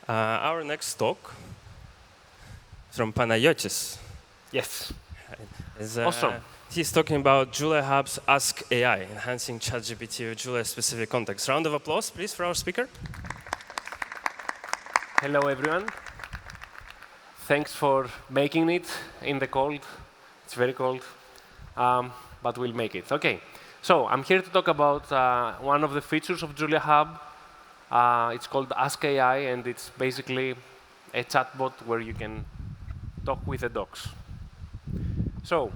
Our next talk from Panagiotis. Yes. Is, Awesome. He's talking about JuliaHub's AskAI, enhancing ChatGPT with Julia-specific context. Round of applause, please, for our speaker. Hello, everyone. Thanks for making it in the cold. It's very cold, but we'll make it. OK. So I'm here to talk about one of the features of JuliaHub. It's called AskAI, and it's basically a chatbot where you can talk with the docs. So,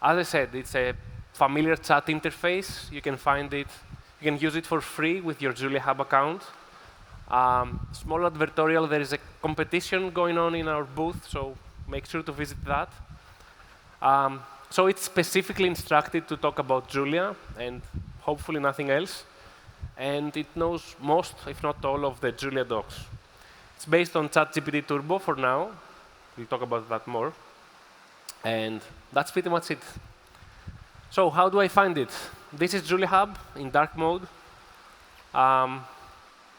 as I said, it's a familiar chat interface. You can find it. You can use it for free with your JuliaHub account. Small advertorial, there is a competition going on in our booth, so make sure to visit that. So it's specifically instructed to talk about Julia and hopefully nothing else. And it knows most, if not all, of the Julia docs. It's based on ChatGPT Turbo for now. We'll talk about that more. And that's pretty much it. So how do I find it? This is JuliaHub in dark mode.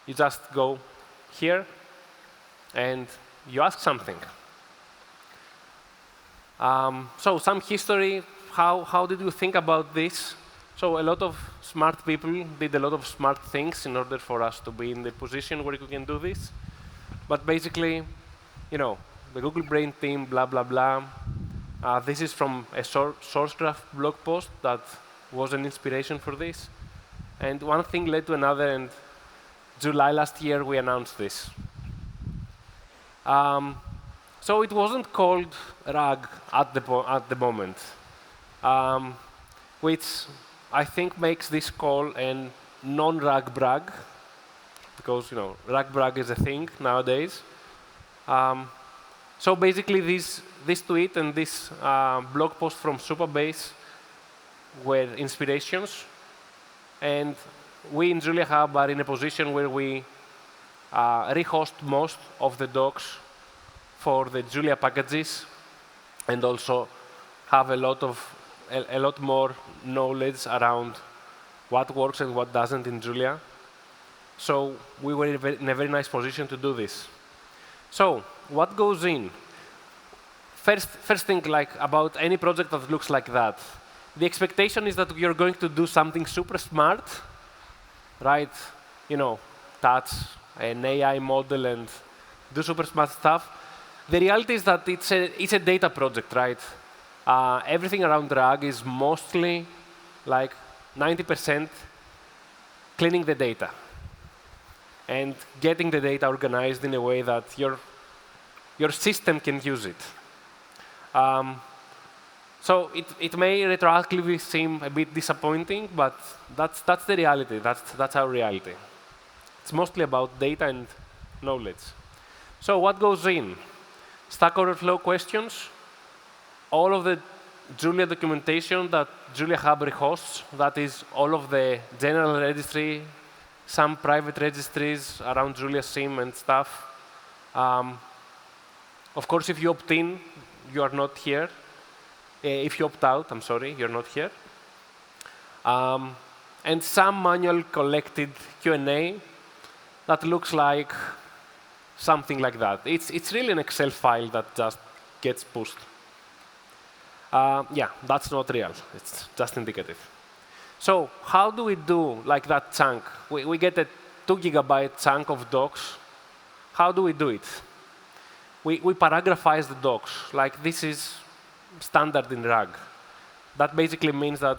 You just go here, and you ask something. So some history, how did you think about this? So a lot of smart people did a lot of smart things in order for us to be in the position where we can do this. But basically, you know, the Google Brain team, blah, blah, blah. This is from a SourceGraph blog post that was an inspiration for this. And one thing led to another, and July last year, we announced this. So it wasn't called RAG at the moment, which I think makes this call a non-RAG brag, because RAG brag is a thing nowadays. So basically, this tweet and this blog post from Supabase were inspirations, and we in JuliaHub are in a position where we rehost most of the docs for the Julia packages, and also have a lot more knowledge around what works and what doesn't in Julia. So we were in a very nice position to do this. So what goes in? First thing, about any project that looks like that, the expectation is that you're going to do something super smart, right? Touch an AI model and do super smart stuff. The reality is that it's a data project, right? Everything around RAG is mostly 90% cleaning the data and getting the data organized in a way that your system can use it. So it may retroactively seem a bit disappointing, but that's the reality. That's our reality. It's mostly about data and knowledge. So what goes in? Stack Overflow questions, all of the Julia documentation that JuliaHub rehosts, that is all of the general registry, some private registries around Julia Sim and stuff. Of course, if you opt in, you are not here. If you opt out, I'm sorry, you're not here. And some manual collected Q&A that looks like something like that. It's really an Excel file that just gets pushed. Yeah, that's not real. It's just indicative. So how do we do that chunk? We get a 2 GB chunk of docs. How do we do it? We paragraphize the docs. This is standard in RAG. That basically means that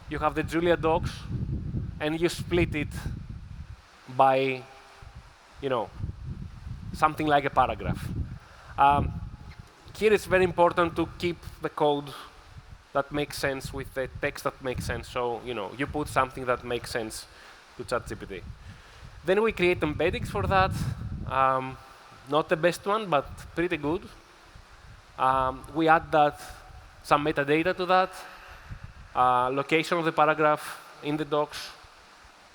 you have the Julia docs, and you split it by something like a paragraph. Here it's very important to keep the code that makes sense with the text that makes sense. So you put something that makes sense to ChatGPT. Then we create embeddings for that. Not the best one, but pretty good. We add some metadata to that, location of the paragraph in the docs,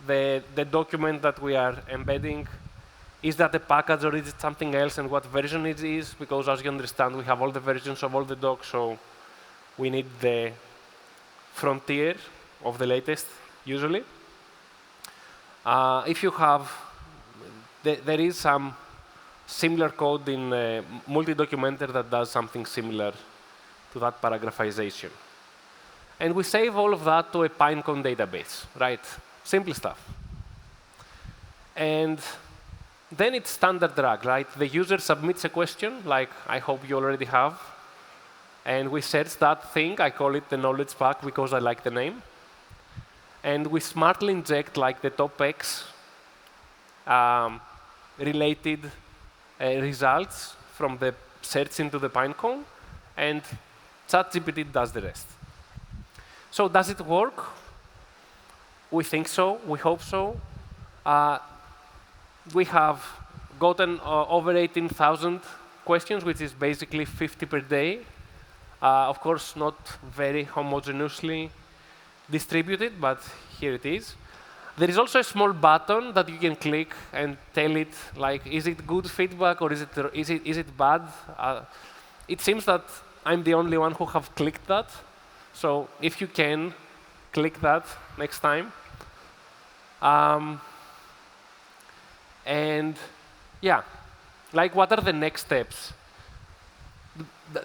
the document that we are embedding. Is that a package or is it something else, and what version it is? Because as you understand, we have all the versions of all the docs, so we need the frontier of the latest, usually. If you have there is some similar code in multi-documenter that does something similar to that paragraphization. And we save all of that to a Pinecone database, right? Simple stuff. And then it's standard drag, right? The user submits a question, like I hope you already have. And we search that thing. I call it the knowledge pack because I like the name. And we smartly inject like the top X related results from the search into the Pinecone. And ChatGPT does the rest. So does it work? We think so. We hope so. We have gotten over 18,000 questions, which is basically 50 per day. Of course, not very homogeneously distributed, but here it is. There is also a small button that you can click and tell it, like, is it good feedback or is it bad? It seems that I'm the only one who have clicked that. So if you can, click that next time. And yeah, like what are the next steps?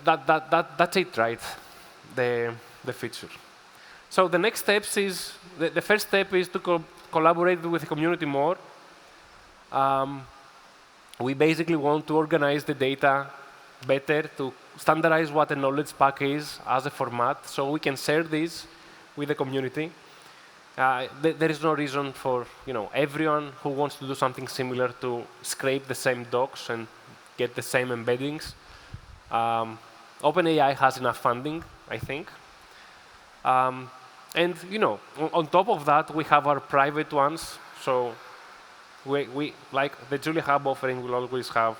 That's it, right? The feature. So the next steps is, the first step is to collaborate with the community more. We basically want to organize the data better, to standardize what a knowledge pack is as a format, so we can share this with the community. There is no reason for everyone who wants to do something similar to scrape the same docs and get the same embeddings. OpenAI has enough funding, I think. And on top of that, we have our private ones. So we like the JuliaHub offering will always have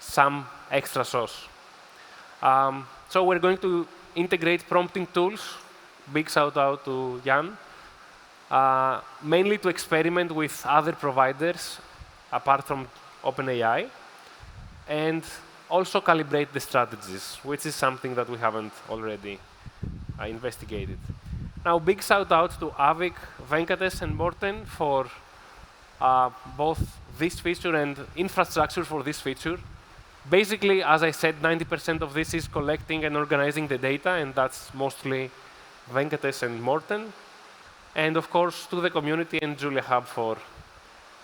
some extra sauce. So we're going to integrate prompting tools. Big shout out to Jan. Mainly to experiment with other providers apart from OpenAI, and also calibrate the strategies, which is something that we haven't already investigated. Now, big shout out to Avik, Venkatesh, and Morten for both this feature and infrastructure for this feature. Basically, as I said, 90% of this is collecting and organizing the data, and that's mostly Venkatesh and Morten. And of course, to the community and JuliaHub for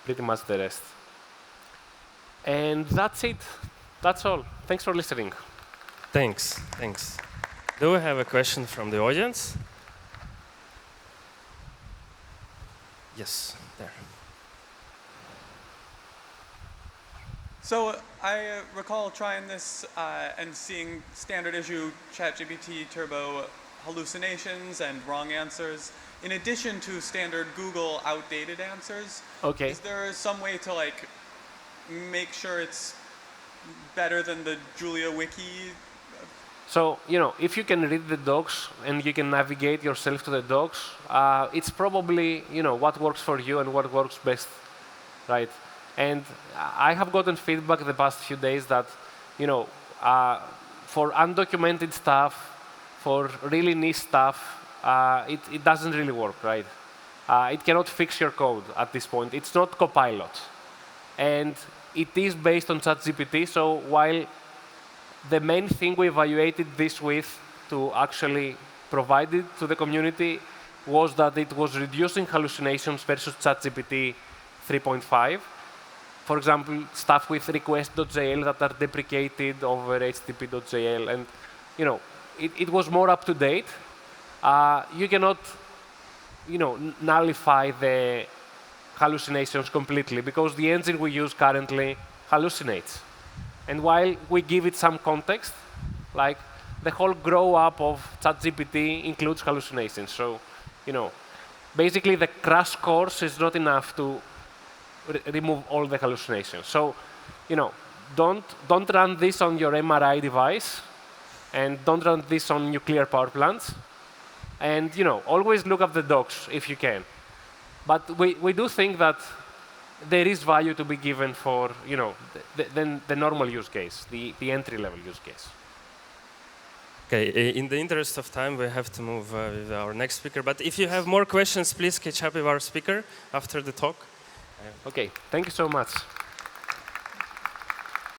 pretty much the rest. And that's it. That's all. Thanks for listening. Thanks. Do we have a question from the audience? Yes, there. So I recall trying this and seeing standard issue ChatGPT Turbo hallucinations and wrong answers, in addition to standard Google outdated answers. Okay. Is there some way to make sure it's better than the Julia Wiki? So, if you can read the docs and you can navigate yourself to the docs, it's probably, what works for you and what works best, right? And I have gotten feedback the past few days that, for undocumented stuff, for really niche stuff, it doesn't really work, right? It cannot fix your code at this point. It's not Copilot. And it is based on ChatGPT, so while the main thing we evaluated this with to actually provide it to the community was that it was reducing hallucinations versus ChatGPT 3.5. For example, stuff with request.jl that are deprecated over http.jl, and it was more up to date. You cannot, nullify the hallucinations completely because the engine we use currently hallucinates. And while we give it some context, like the whole grow up of ChatGPT includes hallucinations. So, basically the crash course is not enough to remove all the hallucinations. So, don't run this on your MRI device, and don't run this on nuclear power plants. And always look up the docs if you can. But we do think that there is value to be given for the normal use case, the entry-level use case. Okay, in the interest of time, we have to move with our next speaker. But if you have more questions, please catch up with our speaker after the talk. Okay, thank you so much.